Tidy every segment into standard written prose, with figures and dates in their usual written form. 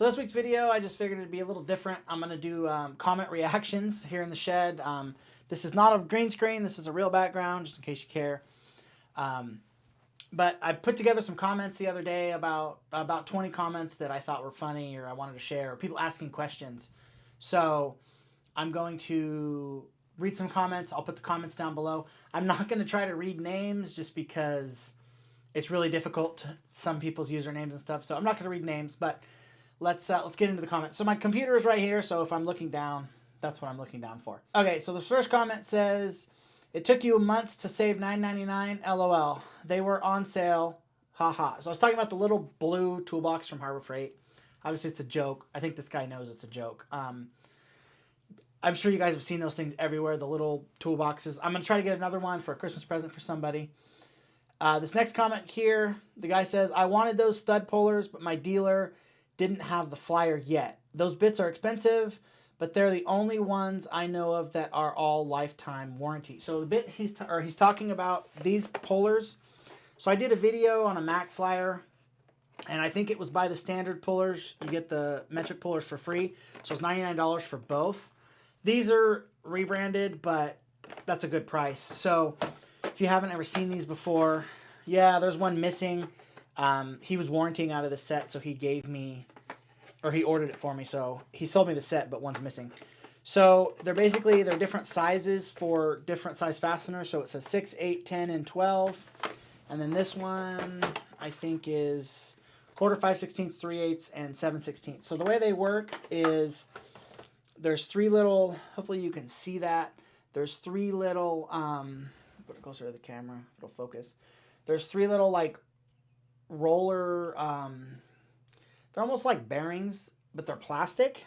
So this week's video, I just figured it'd be a little different. I'm going to do comment reactions here in the shed. This is not a green screen. This is a real background, just in case you care. But I put together some comments the other day about 20 comments that I thought were funny or I wanted to share, or people asking questions. So I'm going to read some comments. I'll put the comments down below. I'm not going to try to read names just because it's really difficult, some people's usernames and stuff. So I'm not going to read names, but let's get into the comments. So my computer is right here, so if I'm looking down, that's what I'm looking down for. Okay, so the first comment says, "It took you months to save $9.99, LOL. They were on sale, haha." So I was talking about the little blue toolbox from Harbor Freight. Obviously, it's a joke. I think this guy knows it's a joke. I'm sure you guys have seen those things everywhere, the little toolboxes. I'm going to try to get another one for a Christmas present for somebody. This next comment here, the guy says, "I wanted those stud pullers, but my dealer didn't have the flyer yet. Those bits are expensive, but they're the only ones I know of that are all lifetime warranty." So the bit he's talking about these pullers. So I did a video on a Mac flyer, and I think it was by the standard pullers. You get the metric pullers for free. So it's $99 for both. These are rebranded, but that's a good price. So if you haven't ever seen these before, yeah, there's one missing. He was warranting out of the set, so he gave me, or he ordered it for me, so he sold me the set, but one's missing. So they're different sizes for different size fasteners. So it says 6, 8, 10, and 12. And then this one, I think, is 1/4, 5/16, 3/8, and 7/16. So the way they work is there's three little, hopefully you can see that. There's three little, put it closer to the camera, it'll focus. There's three little like roller, they're almost like bearings, but they're plastic.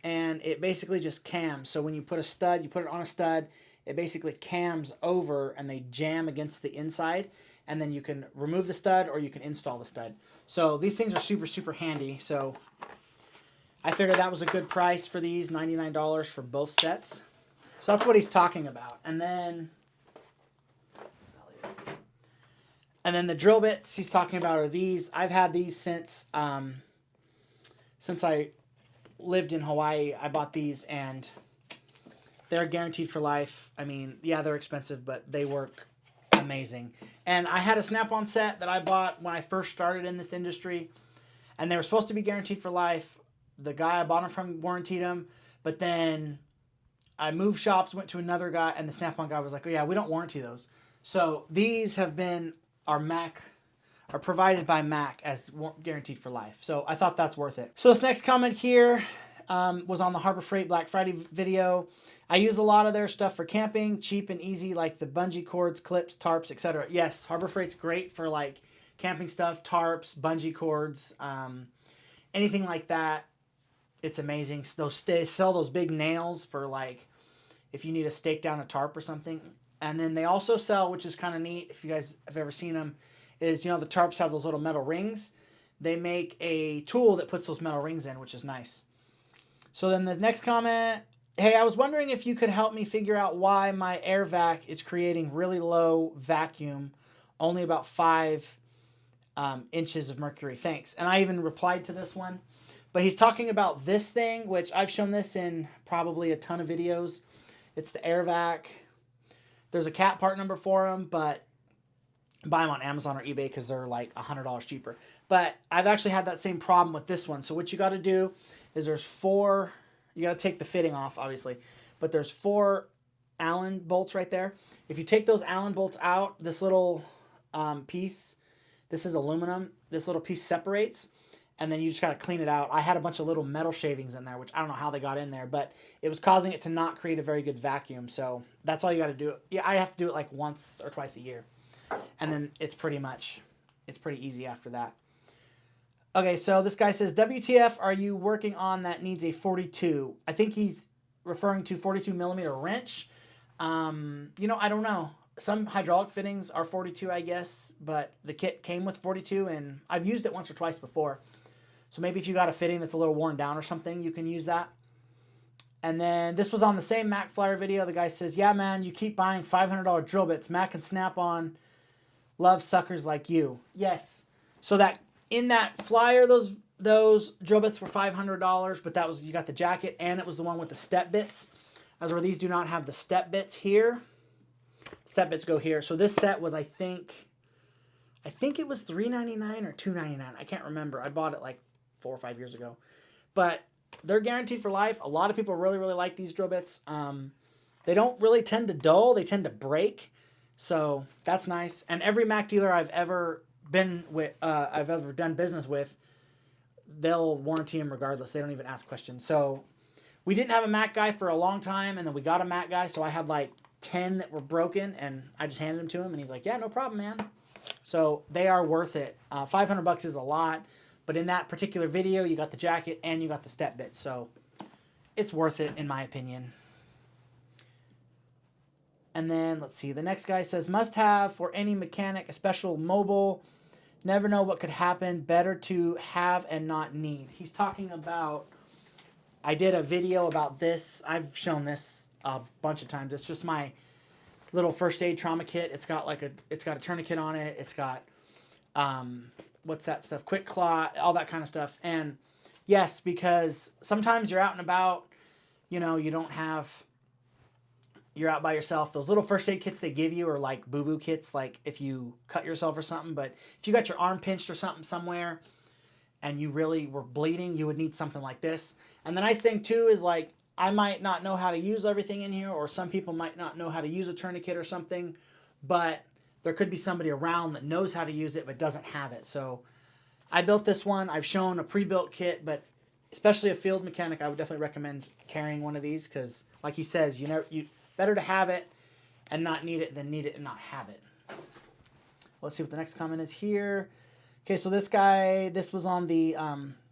And it basically just cams. So when you put a stud, you put it on a stud, it basically cams over and they jam against the inside. And then you can remove the stud or you can install the stud. So these things are super, super handy. So I figured that was a good price for these, $99 for both sets. So that's what he's talking about. And then the drill bits he's talking about are these. I've had these since I lived in Hawaii. I bought these and they're guaranteed for life. I mean, yeah, they're expensive, but they work amazing. And I had a Snap-on set that I bought when I first started in this industry, and they were supposed to be guaranteed for life. The guy I bought them from warranted them, but then I moved shops, went to another guy, and the Snap-on guy was like, "Oh yeah, we don't warranty those." So these are provided by Mac as guaranteed for life. So I thought that's worth it. So this next comment here was on the Harbor Freight Black Friday video. "I use a lot of their stuff for camping, cheap and easy, like the bungee cords, clips, tarps, etc." Yes, Harbor Freight's great for like camping stuff, tarps, bungee cords, anything like that. It's amazing. They sell those big nails for like if you need to stake down a tarp or something. And then they also sell, which is kind of neat, if you guys have ever seen them, is, the tarps have those little metal rings. They make a tool that puts those metal rings in, which is nice. So then the next comment, "Hey, I was wondering if you could help me figure out why my air vac is creating really low vacuum, only about 5 inches of mercury. Thanks." And I even replied to this one. But he's talking about this thing, which I've shown this in probably a ton of videos. It's the air vac. There's a cat part number for them, but buy them on Amazon or eBay because they're like $100 cheaper. But I've actually had that same problem with this one. So what you got to do is you got to take the fitting off, obviously. But there's 4 Allen bolts right there. If you take those Allen bolts out, this little piece, this is aluminum, this little piece separates. And then you just got to clean it out. I had a bunch of little metal shavings in there, which I don't know how they got in there, but it was causing it to not create a very good vacuum. So that's all you got to do. Yeah, I have to do it like once or twice a year. And then it's pretty easy after that. Okay, so this guy says, "WTF are you working on that needs a 42? I think he's referring to 42 millimeter wrench. I don't know. Some hydraulic fittings are 42, I guess, but the kit came with 42, and I've used it once or twice before. So maybe if you got a fitting that's a little worn down or something, you can use that. And then this was on the same Mac Flyer video. The guy says, "Yeah, man, you keep buying $500 drill bits. Mac and Snap-on love suckers like you." Yes. So that in that flyer, those those drill bits were $500, but that was, you got the jacket and it was the one with the step bits. As where these do not have the step bits here. Step bits go here. So this set was, I think it was $3.99 or $2.99. I can't remember. I bought it like 4 or 5 years ago. But they're guaranteed for life. A lot of people really, really like these drill bits. They don't really tend to dull. They tend to break. So that's nice. And every Mac dealer I've ever been with, I've ever done business with, they'll warranty them regardless. They don't even ask questions. So we didn't have a Mac guy for a long time, and then we got a Mac guy. So I had like 10 that were broken, and I just handed them to him, and he's like, yeah, no problem, man. So they are worth it. $500 is a lot, but in that particular video, you got the jacket and you got the step bits. So it's worth it, in my opinion. And then, let's see, the next guy says, must have for any mechanic, a special mobile. Never know what could happen. Better to have and not need. He's talking about, I did a video about this. I've shown this a bunch of times. It's just my little first aid trauma kit. It's got like it's got a tourniquet on it. It's got, what's that stuff? Quick Claw, all that kind of stuff. And yes, because sometimes you're out and about, you know, you're out by yourself. Those little first aid kits they give you are like boo-boo kits, like if you cut yourself or something. But if you got your arm pinched or something somewhere and you really were bleeding, you would need something like this. And the nice thing too is, like, I might not know how to use everything in here, or some people might not know how to use a tourniquet or something, but there could be somebody around that knows how to use it but doesn't have it. So I built this one. I've shown a pre-built kit, but especially a field mechanic, I would definitely recommend carrying one of these because, like he says, better to have it and not need it than need it and not have it. Let's see what the next comment is here. Okay, so this guy, this was on the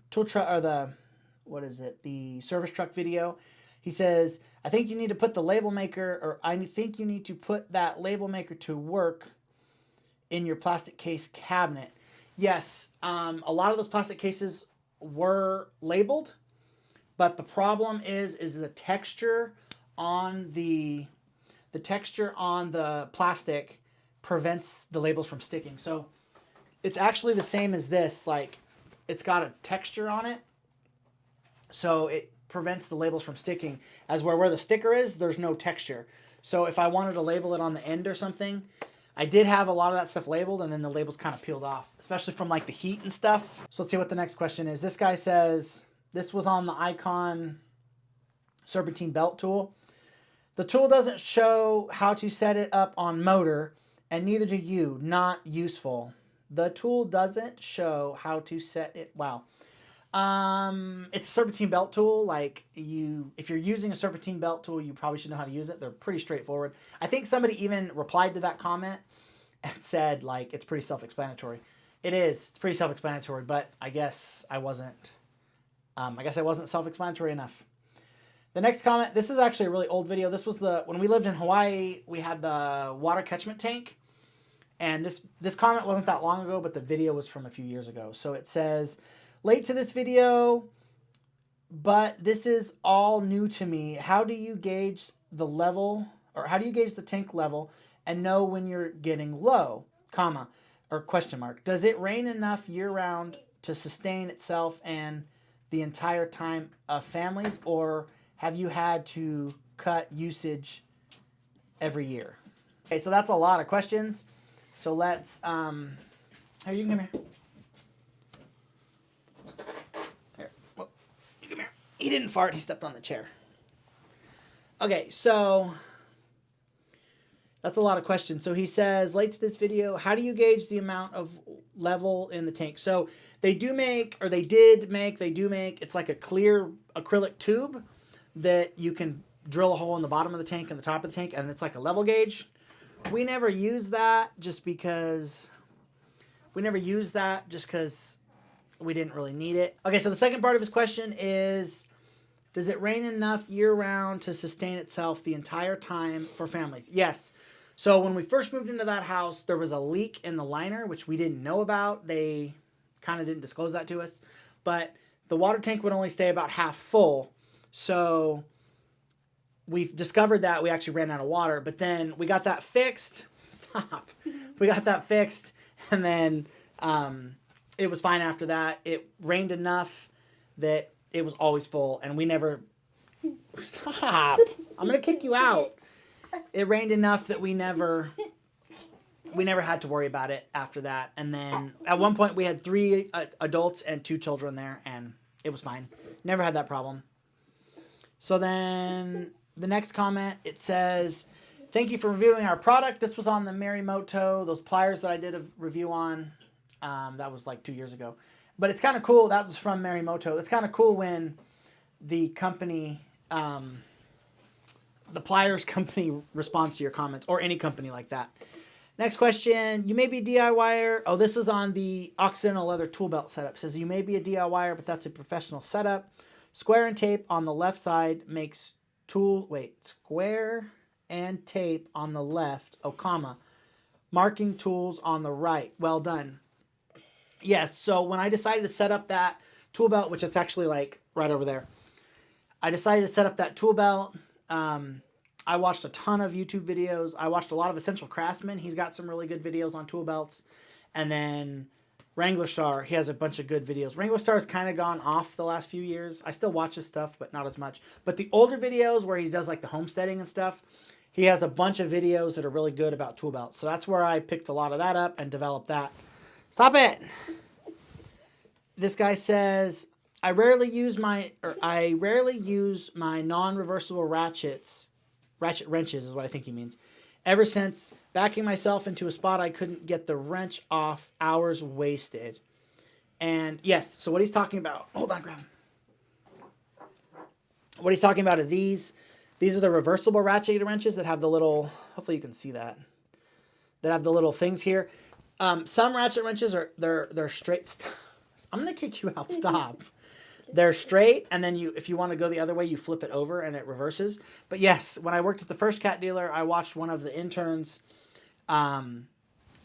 tool truck, or the, what is it? The service truck video. He says, I think you need to put the label maker, or I think you need to put that label maker to work in your plastic case cabinet. Yes, a lot of those plastic cases were labeled, but the problem is the texture on the plastic prevents the labels from sticking. So it's actually the same as this. Like, it's got a texture on it, so it prevents the labels from sticking. As where the sticker is, there's no texture. So if I wanted to label it on the end or something, I did have a lot of that stuff labeled, and then the labels kind of peeled off, especially from like the heat and stuff. So let's see what the next question is. This guy says, this was on the Icon serpentine belt tool. The tool doesn't show how to set it up on motor, and neither do you. Not useful. The tool doesn't show how to set it. Wow. It's a serpentine belt tool. Like, if you're using a serpentine belt tool, you probably should know how to use it. They're pretty straightforward. I think somebody even replied to that comment and said, like, it's pretty self-explanatory. It is. It's pretty self-explanatory, but I guess I wasn't self-explanatory enough. The next comment, this is actually a really old video. This was when we lived in Hawaii, we had the water catchment tank. And this comment wasn't that long ago, but the video was from a few years ago. So it says, late to this video, but this is all new to me. How do you gauge the level, or how do you gauge the tank level and know when you're getting low, comma, or question mark? Does it rain enough year-round to sustain itself and the entire time of families, or have you had to cut usage every year? Okay, so that's a lot of questions. So let's, here, you can come here. Here, well, you come here. He didn't fart, he stepped on the chair. Okay, so that's a lot of questions. So he says, late to this video, how do you gauge the amount of level in the tank? So they do make, it's like a clear acrylic tube that you can drill a hole in the bottom of the tank and the top of the tank, and it's like a level gauge. We never use that just because we didn't really need it. Okay, so the second part of his question is, does it rain enough year-round to sustain itself the entire time for families? Yes. So when we first moved into that house, there was a leak in the liner, which we didn't know about. They kind of didn't disclose that to us. But the water tank would only stay about half full. So we've discovered that we actually ran out of water. But then we got that fixed. Stop. We got that fixed. And then it was fine after that. It rained enough that it was always full, and we never. Stop! I'm gonna kick you out. It rained enough that we never had to worry about it after that. And then at one point we had 3 adults and 2 children there, and it was fine. Never had that problem. So then the next comment, it says, thank you for reviewing our product. This was on the Marimoto, those pliers that I did a review on. That was like 2 years ago. But it's kind of cool. That was from Marimoto. It's kind of cool when the company, the pliers company responds to your comments, or any company like that. Next question. You may be a DIYer. Oh, this is on the Occidental leather tool belt setup. It says you may be a DIYer, but that's a professional setup. Square and tape on the left side makes square and tape on the left, marking tools on the right. Well done. Yes, so when I decided to set up that tool belt, which it's actually like right over there, I decided to set up that tool belt. I watched a ton of YouTube videos. I watched a lot of Essential Craftsman. He's got some really good videos on tool belts. And then Wrangler Star, he has a bunch of good videos. Wrangler Star has kind of gone off the last few years. I still watch his stuff, but not as much. But the older videos where he does like the homesteading and stuff, he has a bunch of videos that are really good about tool belts. So that's where I picked a lot of that up and developed that. Stop it! This guy says, I rarely use my non-reversible ratchet wrenches is what I think he means. Ever since backing myself into a spot I couldn't get the wrench off, hours wasted. And yes, so what he's talking about, hold on, Graham. What he's talking about are these. These are the reversible ratchet wrenches that have the little, hopefully you can see that have the little things here. Some ratchet wrenches they're straight. I'm gonna kick you out. Stop. They're straight, and then if you want to go the other way, you flip it over and it reverses. But yes, when I worked at the first cat dealer, I watched one of the interns.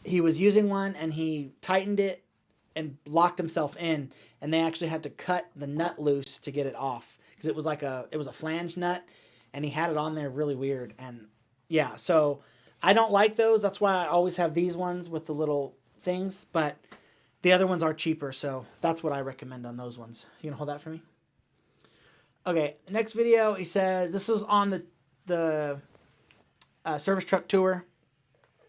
He was using one, and he tightened it and locked himself in, and they actually had to cut the nut loose to get it off because it was a flange nut, and he had it on there really weird. And yeah, so I don't like those. That's why I always have these ones with the little things, but the other ones are cheaper, so that's what I recommend on those ones. You gonna hold that for me? Okay, next video, he says, this was on the service truck tour.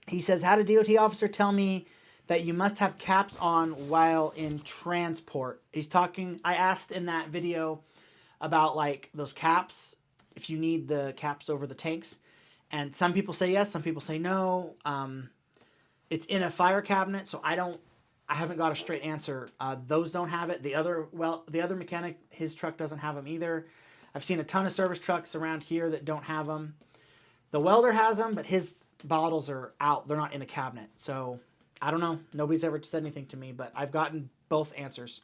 He says, had a DOT officer tell me that you must have caps on while in transport. I asked in that video about like those caps, if you need the caps over the tanks. And some people say yes, some people say no. It's in a fire cabinet, so I haven't got a straight answer. Those don't have it. The other mechanic, his truck doesn't have them either. I've seen a ton of service trucks around here that don't have them. The welder has them, but his bottles are out. They're not in a cabinet. So I don't know. Nobody's ever said anything to me, but I've gotten both answers.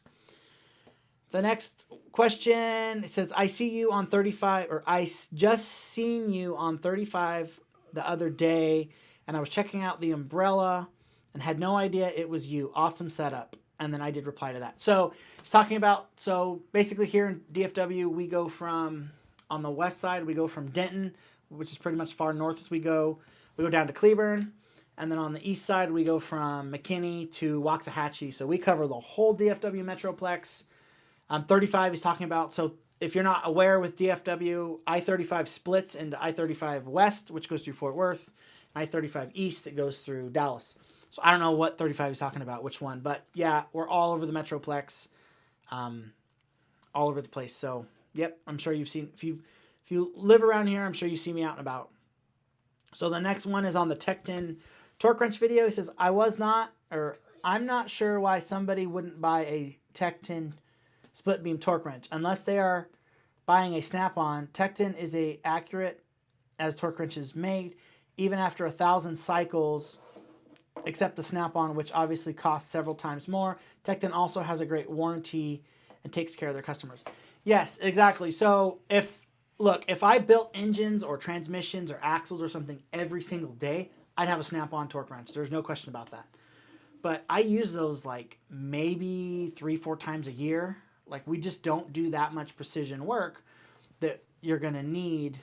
The next question, it says, I see you on 35, or I just seen you on 35 the other day, and I was checking out the umbrella and had no idea it was you. Awesome setup. And then I did reply to that. So he's talking about, so basically here in DFW, we go from, on the west side, we go from Denton, which is pretty much far north as we go down to Cleburne. And then on the east side, we go from McKinney to Waxahachie. So we cover the whole DFW Metroplex. 35 he's talking about. So if you're not aware with DFW, I-35 splits into I-35 West, which goes through Fort Worth, and I-35 East that goes through Dallas. So I don't know what 35 is talking about, which one. But yeah, we're all over the Metroplex, all over the place. So, yep, I'm sure you've seen, if you live around here, I'm sure you see me out and about. So the next one is on the Tekton torque wrench video. He says, I'm not sure why somebody wouldn't buy a Tekton split beam torque wrench unless they are buying a Snap-on. Tekton is as accurate as torque wrenches made, even after 1,000 cycles, except the Snap-on, which obviously costs several times more. Tekton also has a great warranty and takes care of their customers. Yes, exactly. So if I built engines or transmissions or axles or something every single day, I'd have a Snap-on torque wrench. There's no question about that. But I use those like maybe 3-4 times a year. Like we just don't do that much precision work that you're going to need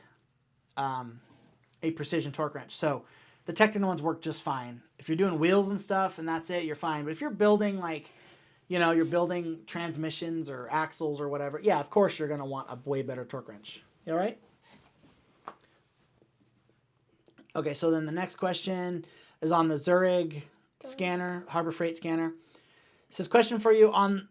a precision torque wrench. So the Tekton ones work just fine. If you're doing wheels and stuff and that's it, you're fine. But if you're building like, you know, you're building transmissions or axles or whatever, yeah, of course you're going to want a way better torque wrench. You all right? Okay, so then the next question is on the Zurich scanner, Harbor Freight scanner. It says, question for you. On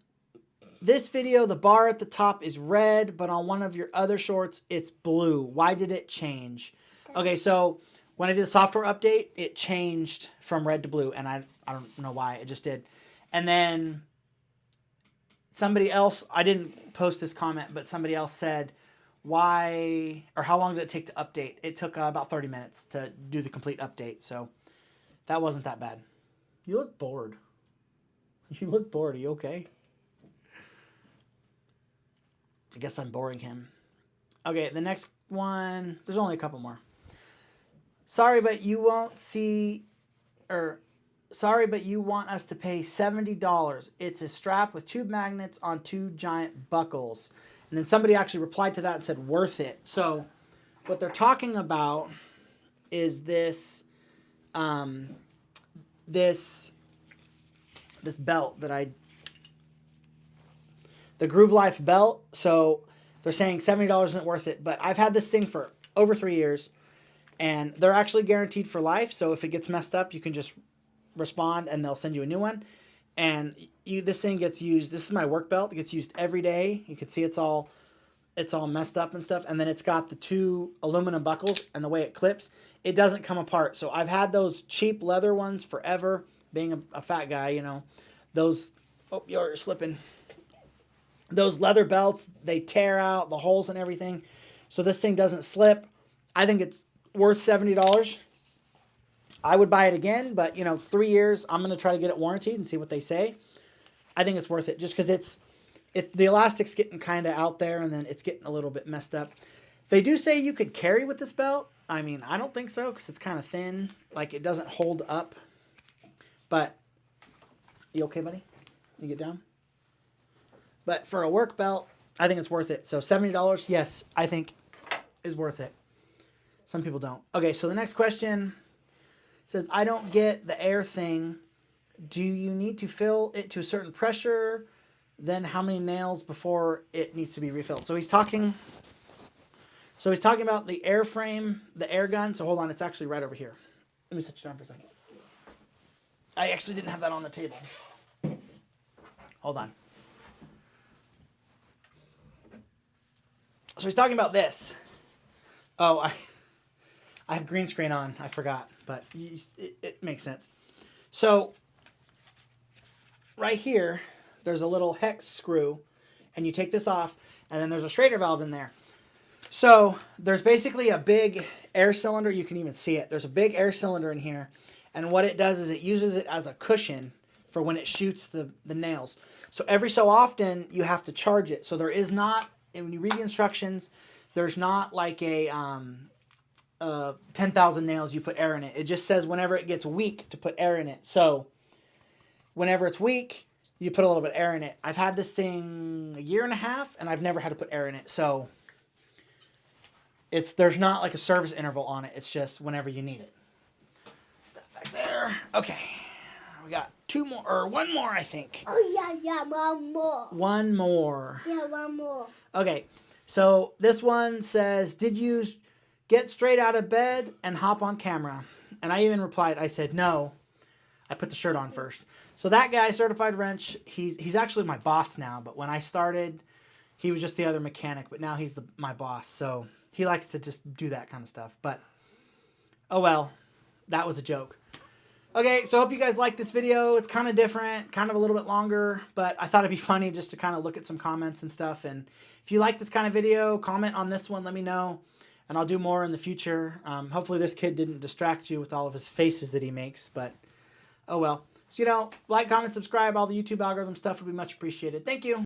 this video, the bar at the top is red, but on one of your other shorts, it's blue. Why did it change? Okay, so when I did the software update, it changed from red to blue, and I don't know why. It just did. And then somebody else, I didn't post this comment, but somebody else said, why, or how long did it take to update? It took about 30 minutes to do the complete update, so that wasn't that bad. You look bored. You look bored. Are you okay? I guess I'm boring him. Okay, the next one, there's only a couple more. Sorry, but you want us to pay $70. It's a strap with two magnets on two giant buckles. And then somebody actually replied to that and said, worth it. So what they're talking about is this, this belt that the Groove Life belt. So they're saying $70 isn't worth it, but I've had this thing for over 3 years and they're actually guaranteed for life. So if it gets messed up, you can just respond and they'll send you a new one. And this thing gets used. This is my work belt. It gets used every day. You can see it's all messed up and stuff. And then it's got the two aluminum buckles, and the way it clips, it doesn't come apart. So I've had those cheap leather ones forever. Being a fat guy, you know, those. Oh, you're slipping. Those leather belts, they tear out the holes and everything. So this thing doesn't slip. I think it's worth $70. I would buy it again, but, you know, 3 years, I'm going to try to get it warranted and see what they say. I think it's worth it just because the elastic's getting kind of out there and then it's getting a little bit messed up. They do say you could carry with this belt. I mean, I don't think so because it's kind of thin. Like, it doesn't hold up. But, you okay, buddy? You get down? But for a work belt, I think it's worth it. So $70, yes, I think is worth it. Some people don't. Okay, so the next question says, I don't get the air thing. Do you need to fill it to a certain pressure? Then how many nails before it needs to be refilled? So he's talking about the airframe, the air gun. So hold on, it's actually right over here. Let me set you down for a second. I actually didn't have that on the table. Hold on. So he's talking about this. Oh, I have green screen on. I forgot, but it makes sense. So right here, there's a little hex screw, and you take this off, and then there's a Schrader valve in there. So there's basically a big air cylinder. You can even see it. There's a big air cylinder in here, and what it does is it uses it as a cushion for when it shoots the nails. So every so often, you have to charge it. So there is not, and when you read the instructions, there's not like a 10,000 nails, you put air in it. It just says whenever it gets weak to put air in it. So whenever it's weak, you put a little bit of air in it. I've had this thing 1.5 years, and I've never had to put air in it. So there's not like a service interval on it. It's just whenever you need it. Back there. Okay. We got two more, or one more, I think. Oh, yeah, one more. One more. Yeah, one more. Okay. So this one says, did you get straight out of bed and hop on camera? And I even replied, I said, no. I put the shirt on first. So that guy, Certified Wrench, he's actually my boss now. But when I started, he was just the other mechanic. But now he's my boss. So he likes to just do that kind of stuff. But, oh well, that was a joke. Okay, so I hope you guys like this video. It's kind of different, kind of a little bit longer. But I thought it'd be funny just to kind of look at some comments and stuff. And if you like this kind of video, comment on this one. Let me know. And I'll do more in the future. Hopefully this kid didn't distract you with all of his faces that he makes. But, oh well. So, like, comment, subscribe. All the YouTube algorithm stuff would be much appreciated. Thank you.